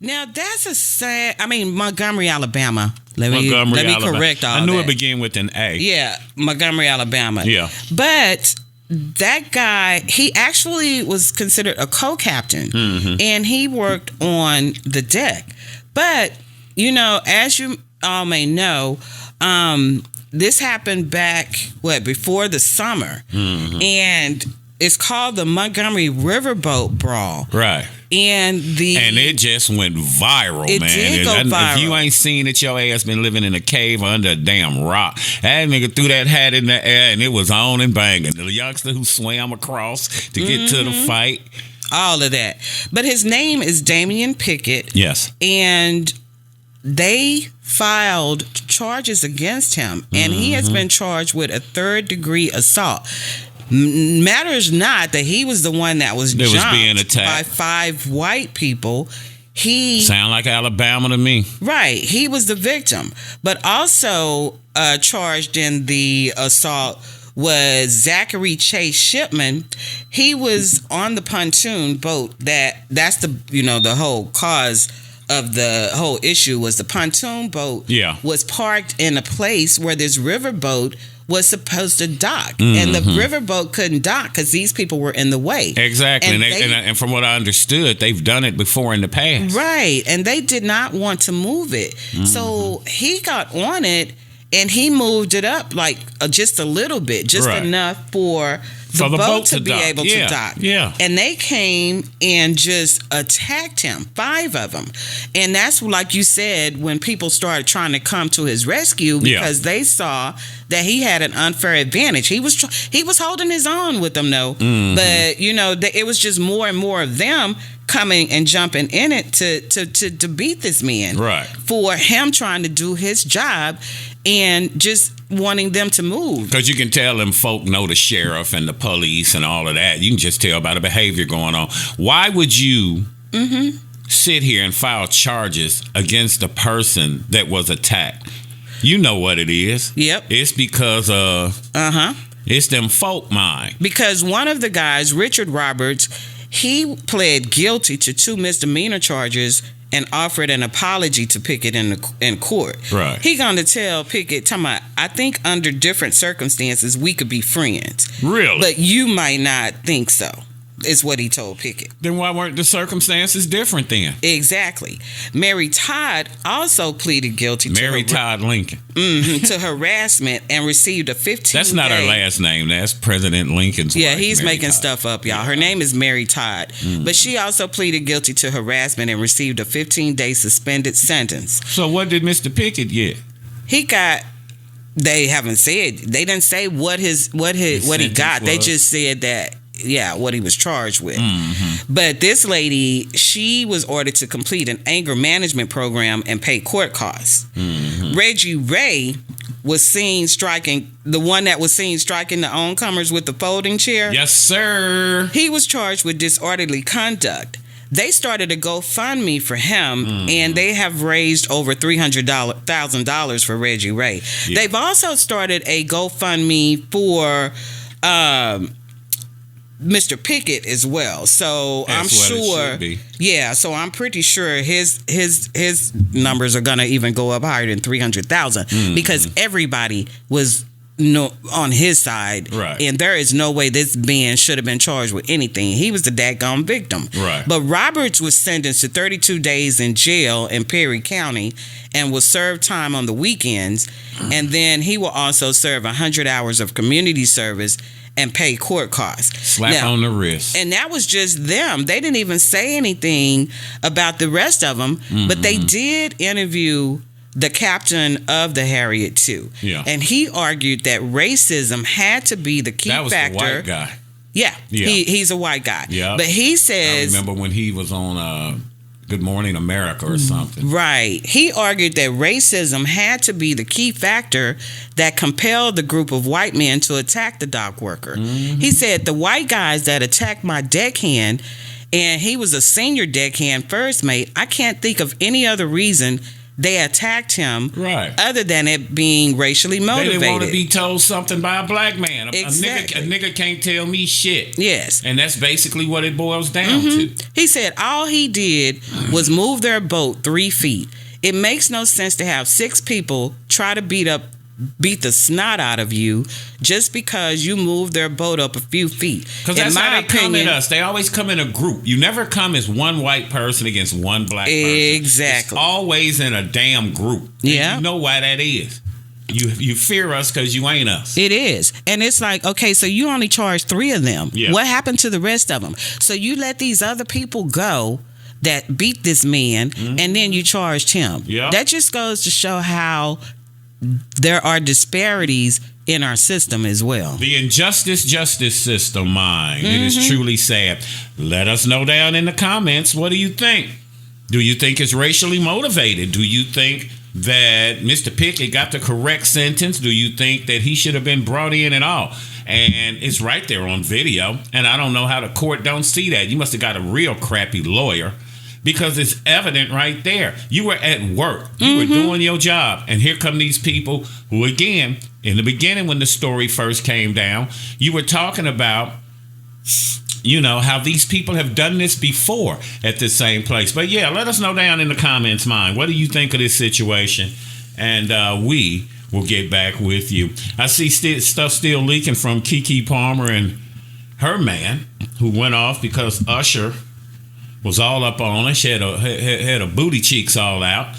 Now that's a sad. I mean, Montgomery, Alabama. Let me Alabama. correct all that. I knew it began with an A. Yeah, Montgomery, Alabama. Yeah. But that guy, he actually was considered a co-captain, and he worked on the deck. But, you know, as you all may know, this happened back, before the summer. And it's called the Montgomery Riverboat Brawl. Right. And it just went viral, it man. Did go viral. If you ain't seen it, your ass been living in a cave or under a damn rock. That nigga threw that hat in the air and it was on and banging. The youngster who swam across to get to the fight. All of that. But his name is Dameion Pickett. Yes. And they filed charges against him. And he has been charged with a 3rd-degree assault. Matters not that he was the one that was jumped being attacked by 5 white people. He sound like Alabama to me. Right. He was the victim. But also charged in the assault was Zachery Shipman. He was on the pontoon boat. That's the whole cause of the whole issue was the pontoon boat was parked in a place where this riverboat was supposed to dock, and the riverboat couldn't dock because these people were in the way. Exactly, and from what I understood, they've done it before in the past. Right, and they did not want to move it. So he got on it, and he moved it up like just a little bit, just enough for the boat to be able to dock. Yeah. And they came and just attacked him, 5 of them. And that's like you said, when people started trying to come to his rescue because they saw that he had an unfair advantage. He was holding his own with them, though. But, you know, it was just more and more of them coming and jumping in it to beat this man. Right. For him trying to do his job and just wanting them to move. Because you can tell them folk know the sheriff and the police and all of that. You can just tell by the behavior going on. Why would you sit here and file charges against the person that was attacked? You know what it is. Yep. It's because it's them folk mind. Because one of the guys, Richard Roberts, he pled guilty to 2 misdemeanor charges and offered an apology to Pickett in court. Right. He gonna tell Pickett, I think under different circumstances we could be friends. Really? But you might not think so, is what he told Pickett. Then why weren't the circumstances different then? Exactly. Mary Todd also pleaded guilty to Todd Lincoln. To harassment and received a 15-day. That's not her last name. That's President Lincoln's wife. Yeah, he's Mary making Todd. stuff up, y'all. Her name is Mary Todd. But she also pleaded guilty to harassment and received a 15-day suspended sentence. So what did Mr. Pickett get? He got... They haven't said... They didn't say what he got. They just said that... Yeah, what he was charged with. But this lady, she was ordered to complete an anger management program and pay court costs. Reggie Ray was seen striking, the one that was seen striking the oncomers with the folding chair. Yes, sir. He was charged with disorderly conduct. They started a GoFundMe for him, and they have raised over $300,000 for Reggie Ray. Yeah. They've also started a GoFundMe for... Mr. Pickett as well. So I'm sure. Yeah, so I'm pretty sure his numbers are gonna even go up higher than 300,000 because everybody was on his side, right? And there is no way this man should have been charged with anything. He was the dadgone victim, right? But Roberts was sentenced to 32 days in jail in Perry County and will serve time on the weekends, and then he will also serve 100 hours of community service and pay court costs. Slap on the wrist. And that was just them. They didn't even say anything about the rest of them, but they did interview the captain of the Harriott too. Yeah. And he argued that racism had to be the key factor. That was the white guy. Yeah. He's a white guy. Yeah. But he says... I remember when he was on... Good Morning America or something. Right. He argued that racism had to be the key factor that compelled the group of white men to attack the dock worker. He said the white guys that attacked my deckhand, and he was a senior deckhand first mate, I can't think of any other reason they attacked him, right? Other than it being racially motivated. They didn't want to be told something by a black man. Exactly. A nigga can't tell me shit. Yes. And that's basically what it boils down to. He said all he did was move their boat 3 feet. It makes no sense to have 6 people try to beat the snot out of you just because you moved their boat up a few feet. Because that's how they come at us. They always come in a group. You never come as one white person against one black person. Exactly. It's always in a damn group. Yeah. You know why that is. You fear us because you ain't us. It is. And it's like, okay, so you only charged 3 of them. Yeah. What happened to the rest of them? So you let these other people go that beat this man, and then you charged him. Yeah. That just goes to show how there are disparities in our system as well. The injustice justice system, mine. It is truly sad. Let us know down in the comments. What do you think? Do you think it's racially motivated? Do you think that Mr. Pickett got the correct sentence? Do you think that he should have been brought in at all? And it's right there on video. And I don't know how the court don't see that. You must have got a real crappy lawyer. Because it's evident right there. You were at work. You were doing your job. And here come these people who, again, in the beginning when the story first came down, you were talking about, how these people have done this before at the same place. But yeah, let us know down in the comments, mine. What do you think of this situation? And we will get back with you. I see stuff still leaking from Keke Palmer and her man who went off because Usher was all up on her. She had her booty cheeks all out.